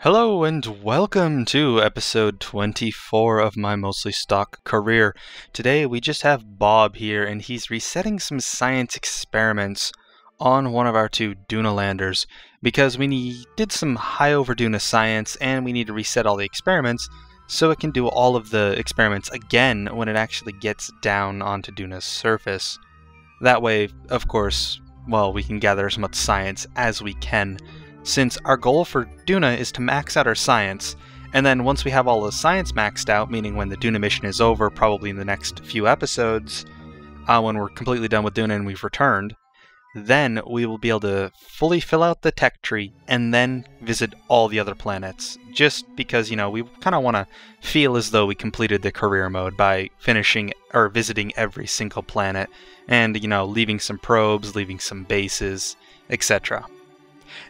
Hello and welcome to episode 24 of my mostly stock career. Today we just have Bob here and he's resetting some science experiments on one of our two Duna landers because we did some high over Duna science and we need to reset all the experiments so it can do all of the experiments again when it actually gets down onto Duna's surface. That way, of course, we can gather as much science as we can, since our goal for Duna is to max out our science, and then once we have all the science maxed out, meaning when the Duna mission is over, probably in the next few episodes, when we're completely done with Duna and we've returned, then we will be able to fully fill out the tech tree and then visit all the other planets, just because, we kind of want to feel as though we completed the career mode by finishing or visiting every single planet and, leaving some probes, leaving some bases, etc.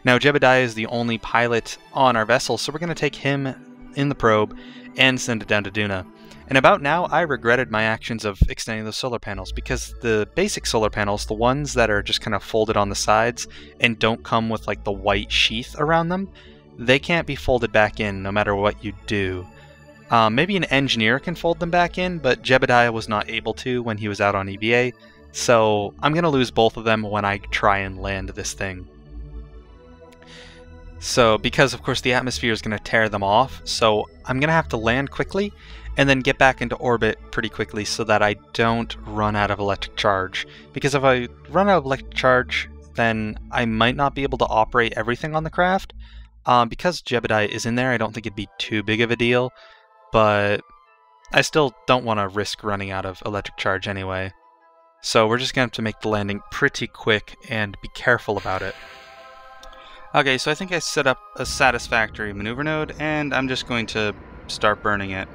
Now, Jebediah is the only pilot on our vessel, so we're going to take him in the probe and send it down to Duna. And about now, I regretted my actions of extending those solar panels, because the basic solar panels, the ones that are just kind of folded on the sides and don't come with like the white sheath around them, they can't be folded back in no matter what you do. Maybe an engineer can fold them back in, but Jebediah was not able to when he was out on EVA, so I'm going to lose both of them when I try and land this thing. So, because of course the atmosphere is going to tear them off, so I'm going to have to land quickly and then get back into orbit pretty quickly so that I don't run out of electric charge. Because if I run out of electric charge, then I might not be able to operate everything on the craft. Because Jebediah is in there, I don't think it'd be too big of a deal, but I still don't want to risk running out of electric charge anyway. So we're just going to have to make the landing pretty quick and be careful about it. Okay, so I think I set up a satisfactory maneuver node, and I'm just going to start burning it.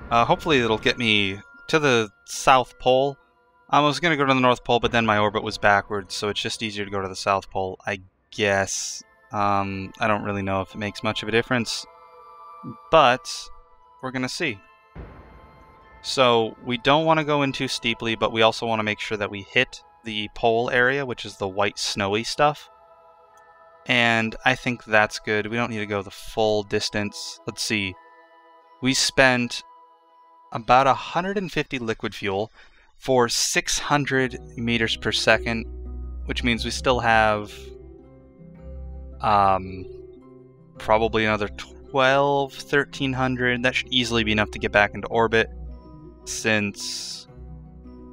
Hopefully it'll get me to the South Pole. I was going to go to the North Pole, but then my orbit was backwards, so it's just easier to go to the South Pole, I guess. I don't really know if it makes much of a difference, but we're going to see. So we don't want to go in too steeply, but we also want to make sure that we hit the pole area, which is the white snowy stuff. And I think that's good. We don't need to go the full distance. Let's see. We spent about 150 liquid fuel for 600 meters per second, which means we still have probably another 1300. That should easily be enough to get back into orbit, since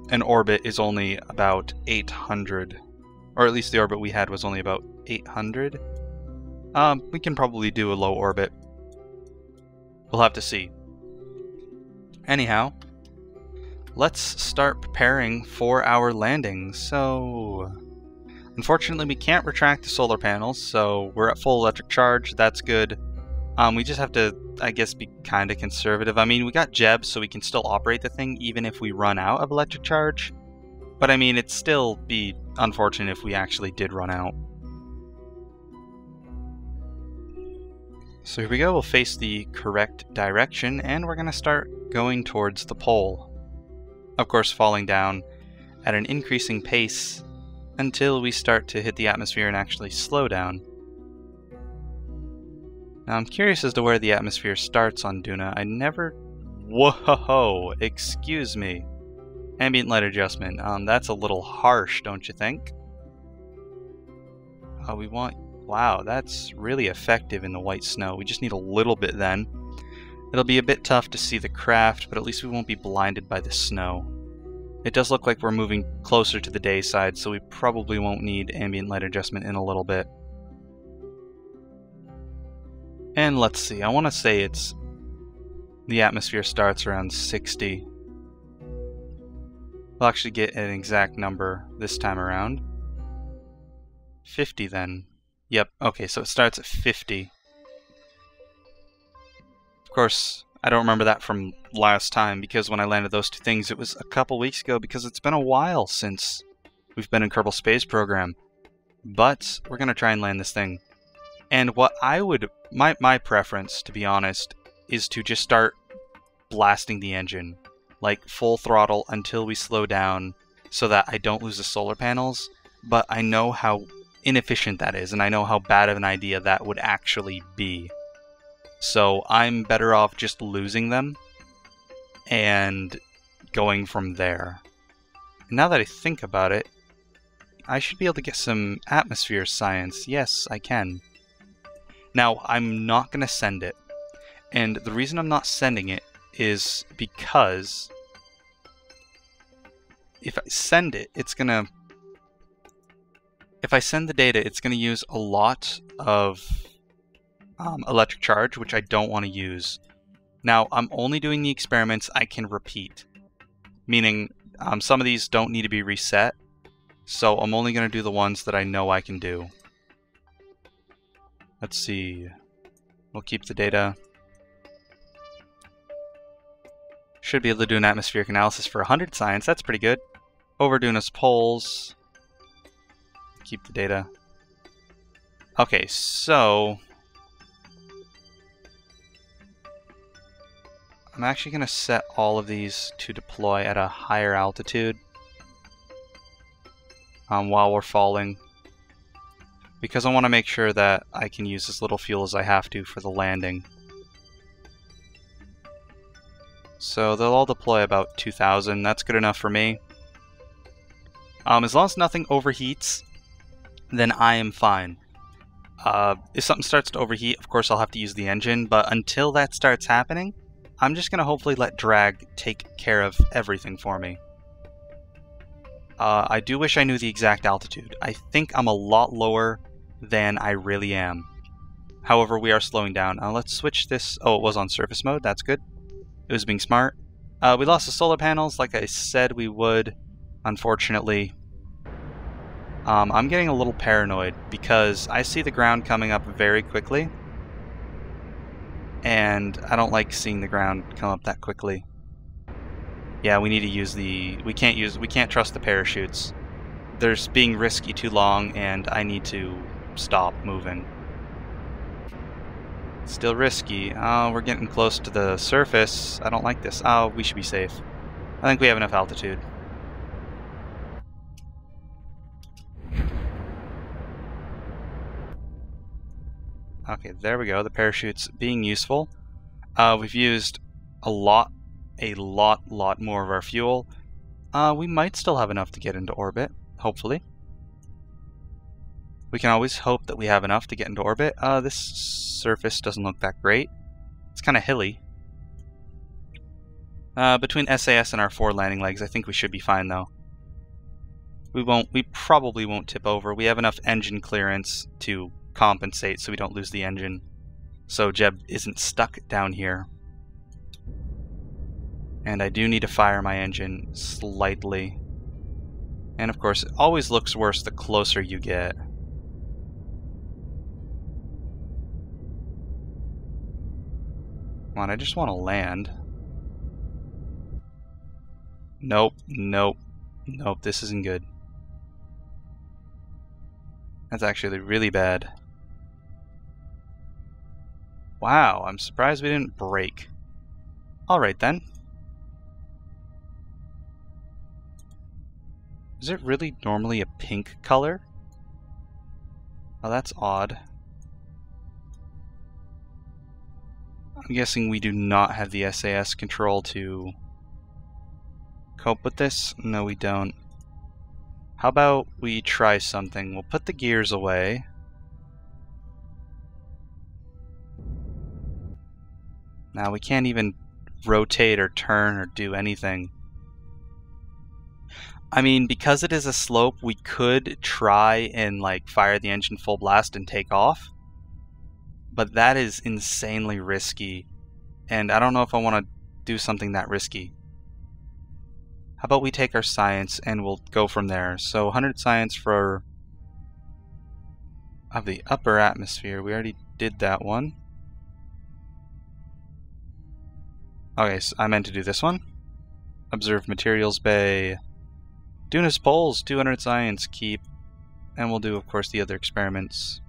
an orbit is only about 800. Or at least the orbit we had was only about 800. We can probably do a low orbit. We'll have to see. Anyhow, let's start preparing for our landing. So, unfortunately we can't retract the solar panels, so we're at full electric charge. That's good. We just have to, I guess, be kind of conservative. I mean, we got Jeb, so we can still operate the thing even if we run out of electric charge. But I mean, it'd still be unfortunate if we actually did run out. So here we go, we'll face the correct direction, and we're going to start going towards the pole. Of course, falling down at an increasing pace until we start to hit the atmosphere and actually slow down. Now I'm curious as to where the atmosphere starts on Duna. I never... Whoa! Excuse me. Ambient light adjustment. That's a little harsh, don't you think? We want... Wow, that's really effective in the white snow. We just need a little bit then. It'll be a bit tough to see the craft, but at least we won't be blinded by the snow. It does look like we're moving closer to the day side, so we probably won't need ambient light adjustment in a little bit. And let's see, I want to say it's... The atmosphere starts around 60. We'll actually get an exact number this time around. 50 then. Yep, okay, so it starts at 50. Of course, I don't remember that from last time, because when I landed those two things, it was a couple weeks ago, because it's been a while since we've been in Kerbal Space Program. But we're going to try and land this thing. And what I would... My preference, to be honest, is to just start blasting the engine. Like, full throttle until we slow down, so that I don't lose the solar panels. But I know how inefficient that is, and I know how bad of an idea that would actually be. So I'm better off just losing them and going from there. Now that I think about it, I should be able to get some atmosphere science. Yes, I can. Now, I'm not going to send it. And the reason I'm not sending it is because if I send it, it's going to... If I send the data, it's going to use a lot of electric charge, which I don't want to use. Now, I'm only doing the experiments I can repeat. Meaning, some of these don't need to be reset. So I'm only going to do the ones that I know I can do. Let's see. We'll keep the data. Should be able to do an atmospheric analysis for 100 science. That's pretty good. Overdunus poles. Keep the data. Okay, so... I'm actually going to set all of these to deploy at a higher altitude while we're falling, because I want to make sure that I can use as little fuel as I have to for the landing. So they'll all deploy about 2,000. That's good enough for me. As long as nothing overheats, then I am fine. If something starts to overheat, of course I'll have to use the engine, but until that starts happening, I'm just going to hopefully let drag take care of everything for me. I do wish I knew the exact altitude. I think I'm a lot lower than I really am. However, we are slowing down. Let's switch this. Oh, it was on surface mode. That's good. It was being smart. We lost the solar panels like I said we would, unfortunately. I'm getting a little paranoid because I see the ground coming up very quickly. And I don't like seeing the ground come up that quickly. Yeah, we need to use the... We can't trust the parachutes. They're being risky too long, and I need to stop moving. Still risky. Oh, we're getting close to the surface. I don't like this. Oh, we should be safe. I think we have enough altitude. Okay, there we go. The parachute's being useful. We've used a lot more of our fuel. We might still have enough to get into orbit, hopefully. We can always hope that we have enough to get into orbit. This surface doesn't look that great. It's kind of hilly. Between SAS and our 4 landing legs, I think we should be fine though. We probably won't tip over. We have enough engine clearance to compensate so we don't lose the engine. So Jeb isn't stuck down here. And I do need to fire my engine slightly. And of course, it always looks worse the closer you get. Come on, I just want to land. Nope, nope, nope, this isn't good. That's actually really bad. Wow, I'm surprised we didn't break. Alright then. Is it really normally a pink color? Oh, that's odd. I'm guessing we do not have the SAS control to cope with this. No, we don't. How about we try something? We'll put the gears away. Now we can't even rotate or turn or do anything. I mean, because it is a slope, we could try and like fire the engine full blast and take off. But that is insanely risky. And I don't know if I want to do something that risky. How about we take our science and we'll go from there. So 100 science for of the upper atmosphere. We already did that one. Okay, so I meant to do this one. Observe materials bay. Dunus poles, 200 science, keep. And we'll do, of course, the other experiments.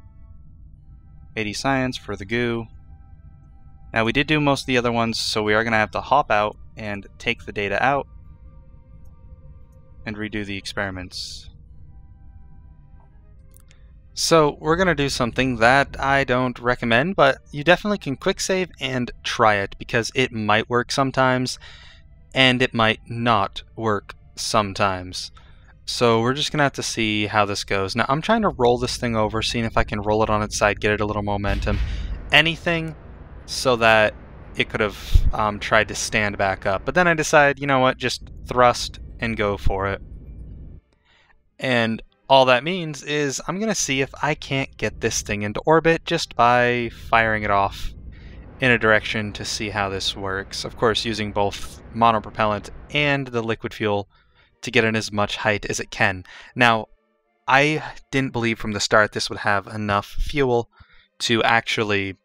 80 science for the goo. Now, we did do most of the other ones, so we are going to have to hop out and take the data out and redo the experiments. So we're going to do something that I don't recommend, but you definitely can quick save and try it because it might work sometimes and it might not work sometimes. So we're just going to have to see how this goes. Now I'm trying to roll this thing over, seeing if I can roll it on its side, get it a little momentum. Anything so that it could have tried to stand back up. But then I decided, you know what, just thrust and go for it. And all that means is I'm going to see if I can't get this thing into orbit just by firing it off in a direction to see how this works. Of course, using both monopropellant and the liquid fuel to get in as much height as it can. Now, I didn't believe from the start this would have enough fuel to actually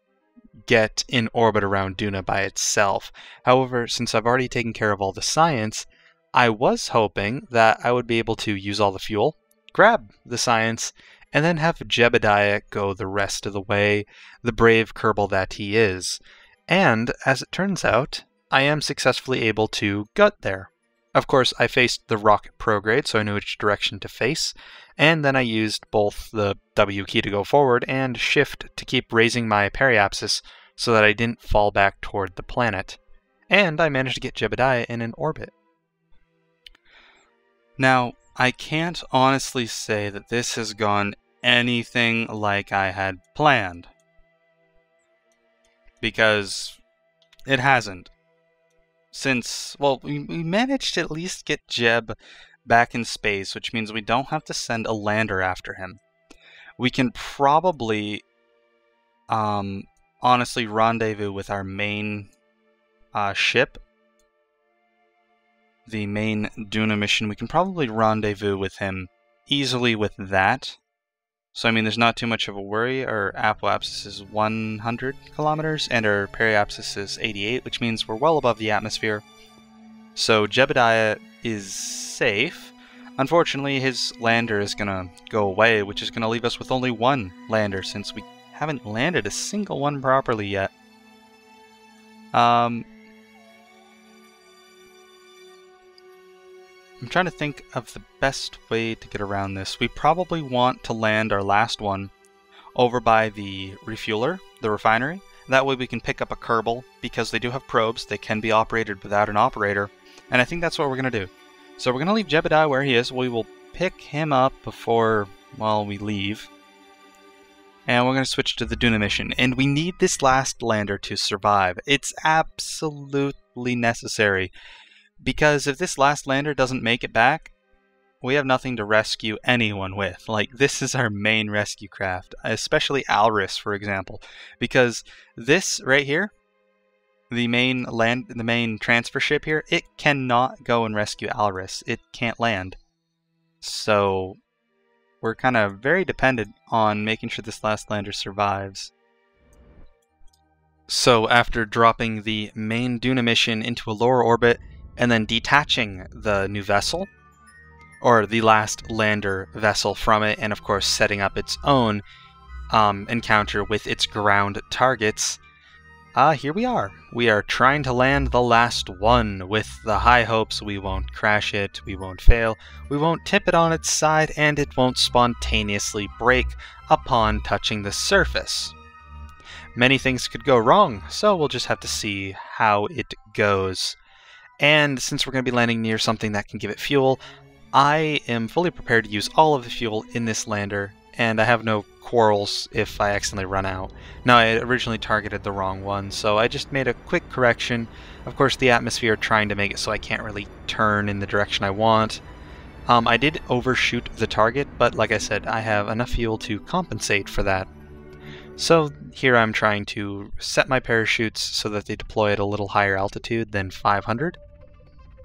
get in orbit around Duna by itself. However, since I've already taken care of all the science, I was hoping that I would be able to use all the fuel, grab the science, and then have Jebediah go the rest of the way, the brave Kerbal that he is. And, as it turns out, I am successfully able to gut there. Of course, I faced the rocket prograde, so I knew which direction to face, and then I used both the W key to go forward and Shift to keep raising my periapsis so that I didn't fall back toward the planet. And I managed to get Jebediah in an orbit. Now, I can't honestly say that this has gone anything like I had planned, because it hasn't. Since, well, we managed to at least get Jeb back in space, which means we don't have to send a lander after him. We can probably, honestly, rendezvous with our main ship, the main Duna mission. We can probably rendezvous with him easily with that. So, I mean, there's not too much of a worry. Our apoapsis is 100 kilometers, and our periapsis is 88, which means we're well above the atmosphere. So, Jebediah is safe. Unfortunately, his lander is going to go away, which is going to leave us with only one lander, since we haven't landed a single one properly yet. I'm trying to think of the best way to get around this. We probably want to land our last one over by the refueler, the refinery. That way we can pick up a Kerbal, because they do have probes. They can be operated without an operator. And I think that's what we're going to do. So we're going to leave Jebediah where he is. We will pick him up before, well, we leave. And we're going to switch to the Duna mission. And we need this last lander to survive. It's absolutely necessary. Because if this last lander doesn't make it back, we have nothing to rescue anyone with. Like, this is our main rescue craft, especially Alrus, for example. Because this right here, the main transfer ship here, it cannot go and rescue Alrus. It can't land. So we're kind of very dependent on making sure this last lander survives. So after dropping the main Duna mission into a lower orbit, and then detaching the new vessel, or the last lander vessel from it, and of course setting up its own encounter with its ground targets, here we are. We are trying to land the last one with the high hopes we won't crash it, we won't fail, we won't tip it on its side, and it won't spontaneously break upon touching the surface. Many things could go wrong, so we'll just have to see how it goes. And since we're going to be landing near something that can give it fuel, I am fully prepared to use all of the fuel in this lander, and I have no quarrels if I accidentally run out. Now, I originally targeted the wrong one, so I just made a quick correction. Of course, the atmosphere trying to make it so I can't really turn in the direction I want. I did overshoot the target, but like I said, I have enough fuel to compensate for that. So here I'm trying to set my parachutes so that they deploy at a little higher altitude than 500.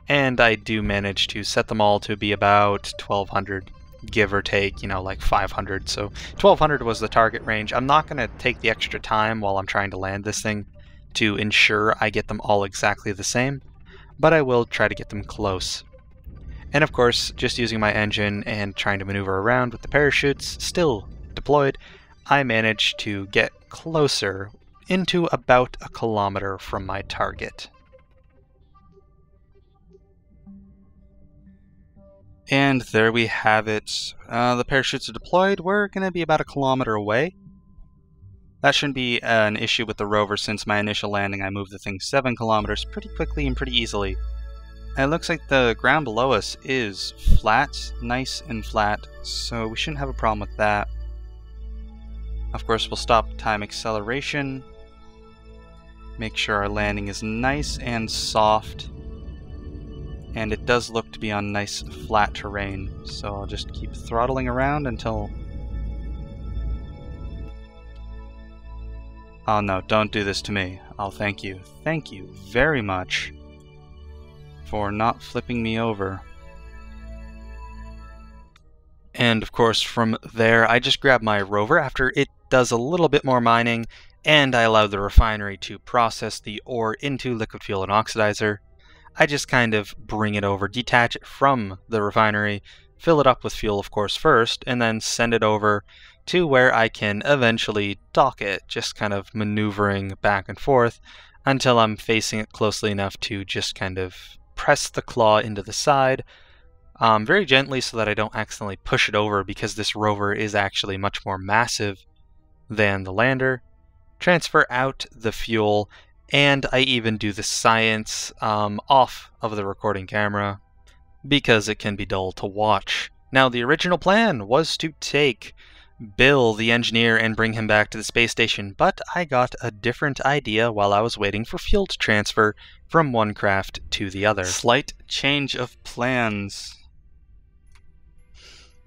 And I do manage to set them all to be about 1200, give or take, like 500. So 1200 was the target range. I'm not going to take the extra time while I'm trying to land this thing to ensure I get them all exactly the same, but I will try to get them close. And of course, just using my engine and trying to maneuver around with the parachutes still deployed, I managed to get closer into about 1 kilometer from my target. And there we have it. The parachutes are deployed. We're going to be about 1 kilometer away. That shouldn't be an issue with the rover since my initial landing I moved the thing 7 kilometers pretty quickly and pretty easily. And it looks like the ground below us is flat, nice and flat, so we shouldn't have a problem with that. Of course, we'll stop time acceleration. Make sure our landing is nice and soft. And it does look to be on nice flat terrain, so I'll just keep throttling around until... Oh no, don't do this to me. Oh, thank you. Thank you very much for not flipping me over. And of course, from there, I just grab my rover after it does a little bit more mining, and I allow the refinery to process the ore into liquid fuel and oxidizer. I just kind of bring it over, detach it from the refinery, fill it up with fuel, of course, first, and then send it over to where I can eventually dock it, just kind of maneuvering back and forth until I'm facing it closely enough to just kind of press the claw into the side very gently so that I don't accidentally push it over, because this rover is actually much more massive than the lander. Transfer out the fuel, and I even do the science off of the recording camera because it can be dull to watch. Now, the original plan was to take Bill, the engineer, and bring him back to the space station, but I got a different idea while I was waiting for fuel to transfer from one craft to the other. Slight change of plans.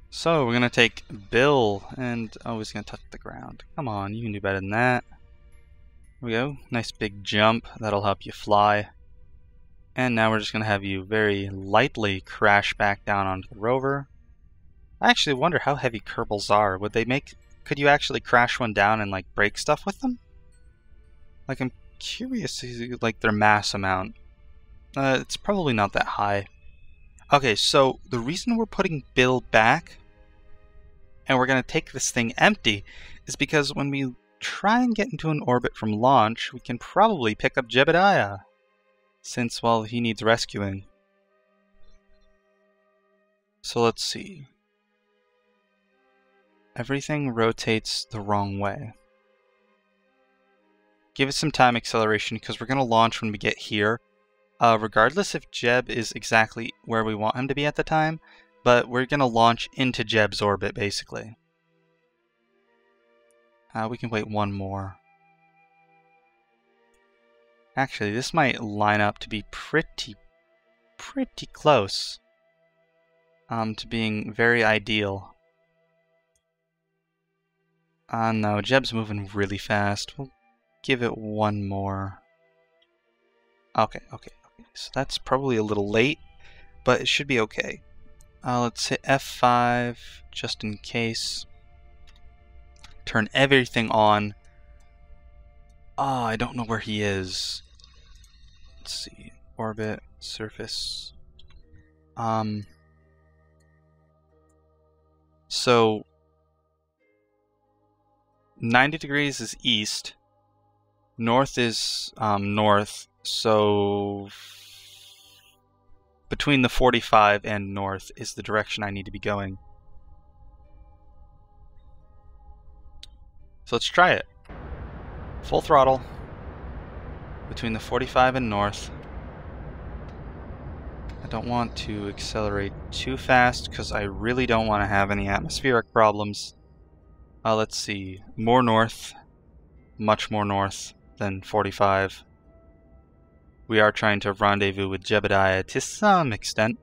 So we're gonna take Bill, and oh, he's gonna touch the ground. Come on, you can do better than that. Here we go, nice big jump, that'll help you fly. And now we're just gonna have you very lightly crash back down onto the rover. I actually wonder how heavy Kerbals are. Could you actually crash one down and like break stuff with them? Like, I'm curious like their mass amount. It's probably not that high. Okay, so the reason we're putting Bill back and we're gonna take this thing empty is because when we try and get into an orbit from launch, we can probably pick up Jebediah, since, well, he needs rescuing. So let's see. Everything rotates the wrong way. Give it some time acceleration because we're going to launch when we get here. Regardless if Jeb is exactly where we want him to be at the time, but we're going to launch into Jeb's orbit basically. We can wait one more. Actually, this might line up to be pretty close to being very ideal. No, Jeb's moving really fast. We'll give it one more. Okay. So that's probably a little late, but it should be okay. Let's hit F5 just in case. Turn everything on. I don't know where he is. Let's see. Orbit, surface. So 90 degrees is east, north is north, so between the 45 and north is the direction I need to be going. So let's try it. Full throttle, between the 45 and north. I don't want to accelerate too fast because I really don't want to have any atmospheric problems. Let's see, more north, much more north than 45. We are trying to rendezvous with Jebediah to some extent.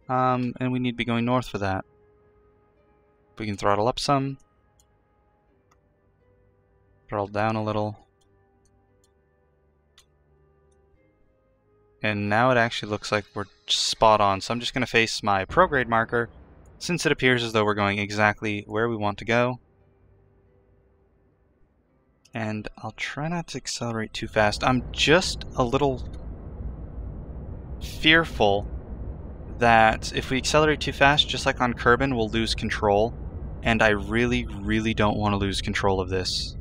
And we need to be going north for that. We can throttle up some. Throttle down a little. And now it actually looks like we're spot on, so I'm just going to face my prograde marker, since it appears as though we're going exactly where we want to go. And I'll try not to accelerate too fast. I'm just a little fearful that if we accelerate too fast, just like on Kerbin, we'll lose control. And I really don't want to lose control of this.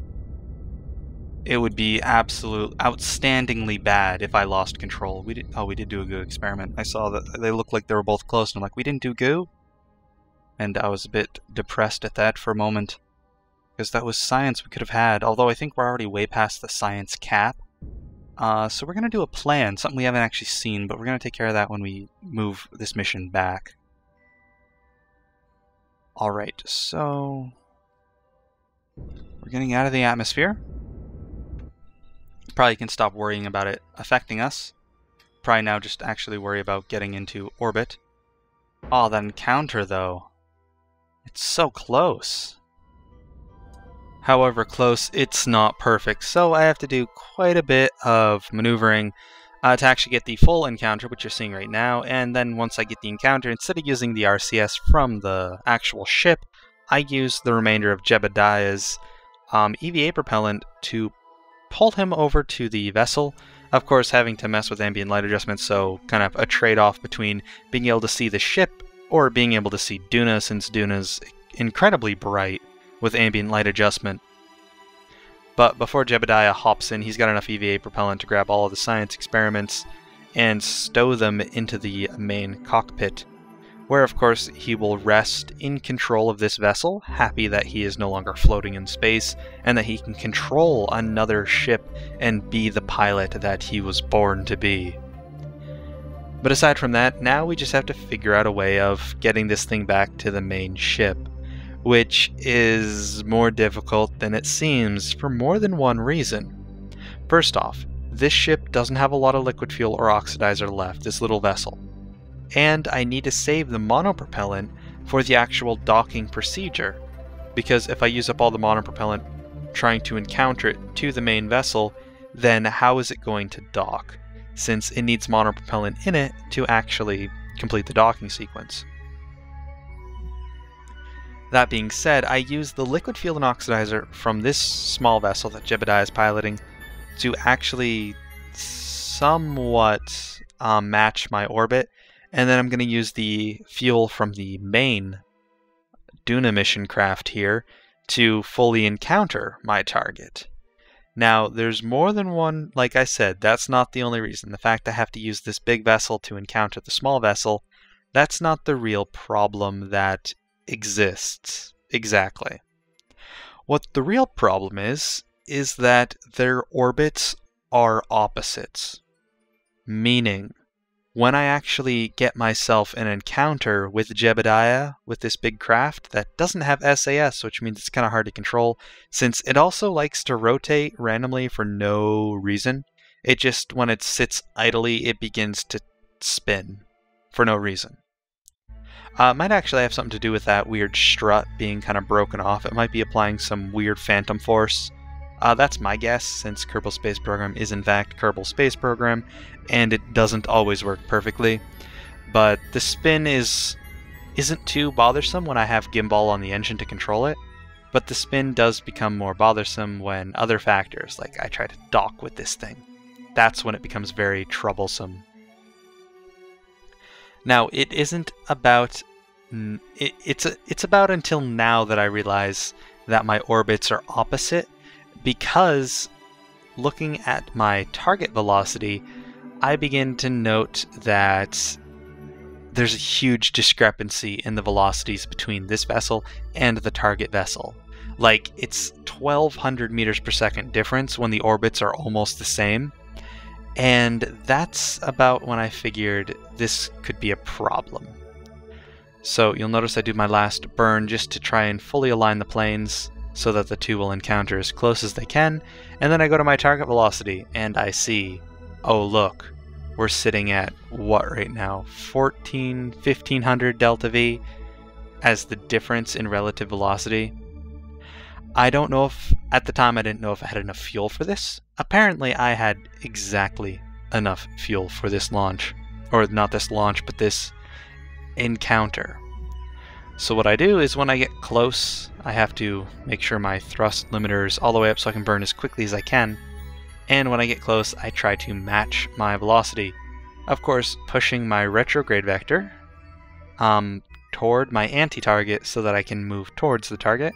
it would be outstandingly bad if I lost control. We did do a goo experiment. I saw that they looked like they were both close, and I'm like, we didn't do goo? And I was a bit depressed at that for a moment, because that was science we could have had, although I think we're already way past the science cap. So we're going to do a plan, something we haven't actually seen, but we're going to take care of that when we move this mission back. Alright, so we're getting out of the atmosphere. Probably can stop worrying about it affecting us. Probably now just actually worry about getting into orbit. Oh, that encounter though. It's so close. However close, it's not perfect, so I have to do quite a bit of maneuvering to actually get the full encounter, which you're seeing right now, and then once I get the encounter, instead of using the RCS from the actual ship, I use the remainder of Jebediah's EVA propellant to pull him over to the vessel, of course having to mess with ambient light adjustment, so kind of a trade-off between being able to see the ship or being able to see Duna, since Duna's incredibly bright with ambient light adjustment. But before Jebediah hops in, he's got enough EVA propellant to grab all of the science experiments and stow them into the main cockpit, where of course he will rest in control of this vessel, happy that he is no longer floating in space and that he can control another ship and be the pilot that he was born to be. But aside from that, now we just have to figure out a way of getting this thing back to the main ship, which is more difficult than it seems for more than one reason. First off, this ship doesn't have a lot of liquid fuel or oxidizer left, this little vessel. And I need to save the monopropellant for the actual docking procedure, because if I use up all the monopropellant trying to encounter it to the main vessel, then how is it going to dock, since it needs monopropellant in it to actually complete the docking sequence. That being said, I use the liquid fuel and oxidizer from this small vessel that Jebediah is piloting to actually somewhat match my orbit, and then I'm going to use the fuel from the main Duna mission craft here to fully encounter my target. Now, there's more than one, like I said, that's not the only reason. The fact I have to use this big vessel to encounter the small vessel, that's not the real problem that exists exactly. What the real problem is that their orbits are opposites. Meaning, when I actually get myself an encounter with Jebediah, with this big craft that doesn't have SAS, which means it's kind of hard to control, since it also likes to rotate randomly for no reason. It just, when it sits idly, it begins to spin for no reason. Might actually have something to do with that weird strut being kind of broken off. It might be applying some weird phantom force. That's my guess, since Kerbal Space Program is in fact Kerbal Space Program, and it doesn't always work perfectly. But the spin isn't too bothersome when I have gimbal on the engine to control it, but the spin does become more bothersome when other factors, like I try to dock with this thing. That's when it becomes very troublesome. Now, it isn't about... It's about until now that I realize that my orbits are opposite, because looking at my target velocity, I begin to note that there's a huge discrepancy in the velocities between this vessel and the target vessel. Like, it's 1200 meters per second difference when the orbits are almost the same. And that's about when I figured this could be a problem. So you'll notice I do my last burn just to try and fully align the planes so that the two will encounter as close as they can, and then I go to my target velocity and I see, oh look, we're sitting at what right now? 1500 delta V as the difference in relative velocity. I don't know if, at the time I didn't know if I had enough fuel for this. Apparently I had exactly enough fuel for this launch. Or not this launch, but this encounter. So what I do is when I get close, I have to make sure my thrust limiter is all the way up so I can burn as quickly as I can. And when I get close, I try to match my velocity. Of course, pushing my retrograde vector toward my anti-target so that I can move towards the target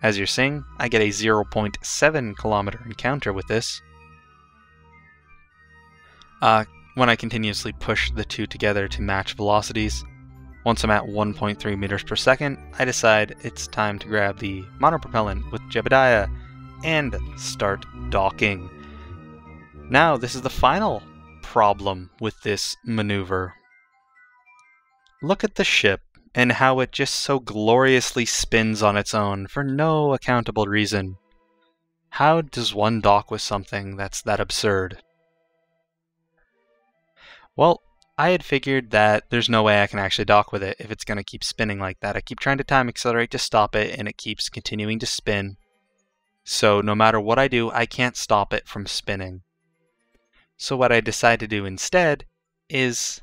As you're seeing, I get a 0.7 kilometer encounter with this. When I continuously push the two together to match velocities, once I'm at 1.3 meters per second, I decide it's time to grab the monopropellant with Jebediah and start docking. Now, this is the final problem with this maneuver. Look at the ship and how it just so gloriously spins on its own for no accountable reason. How does one dock with something that's that absurd? Well, I had figured that there's no way I can actually dock with it if it's going to keep spinning like that. I keep trying to time accelerate to stop it, and it keeps continuing to spin. So no matter what I do, I can't stop it from spinning. So what I decide to do instead is,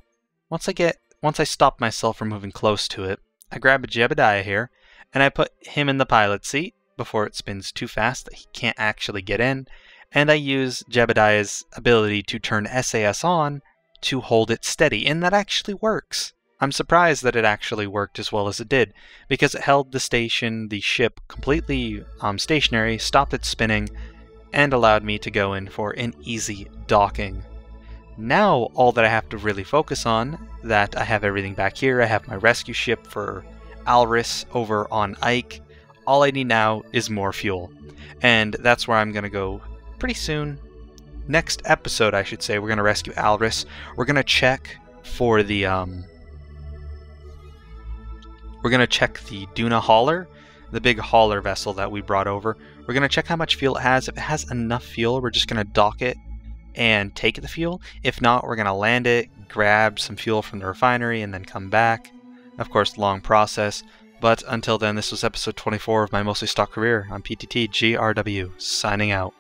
once I stop myself from moving close to it, I grab a Jebediah here, and I put him in the pilot seat before it spins too fast that he can't actually get in, and I use Jebediah's ability to turn SAS on to hold it steady, and that actually works. I'm surprised that it actually worked as well as it did, because it held the ship completely stationary, stopped it spinning, and allowed me to go in for an easy docking. Now all that I have to really focus on, that I have everything back here, I have my rescue ship for Alrys over on Ike, all I need now is more fuel. And that's where I'm going to go pretty soon. Next episode, I should say, we're going to rescue Alrys. We're going to check for the Duna hauler, the big hauler vessel that we brought over. We're going to check how much fuel it has. If it has enough fuel, we're just going to dock it and take the fuel. If not, we're going to land it, grab some fuel from the refinery, and then come back. Of course, long process. But until then, this was episode 24 of my Mostly Stock Career. I'm PTT GRW, signing out.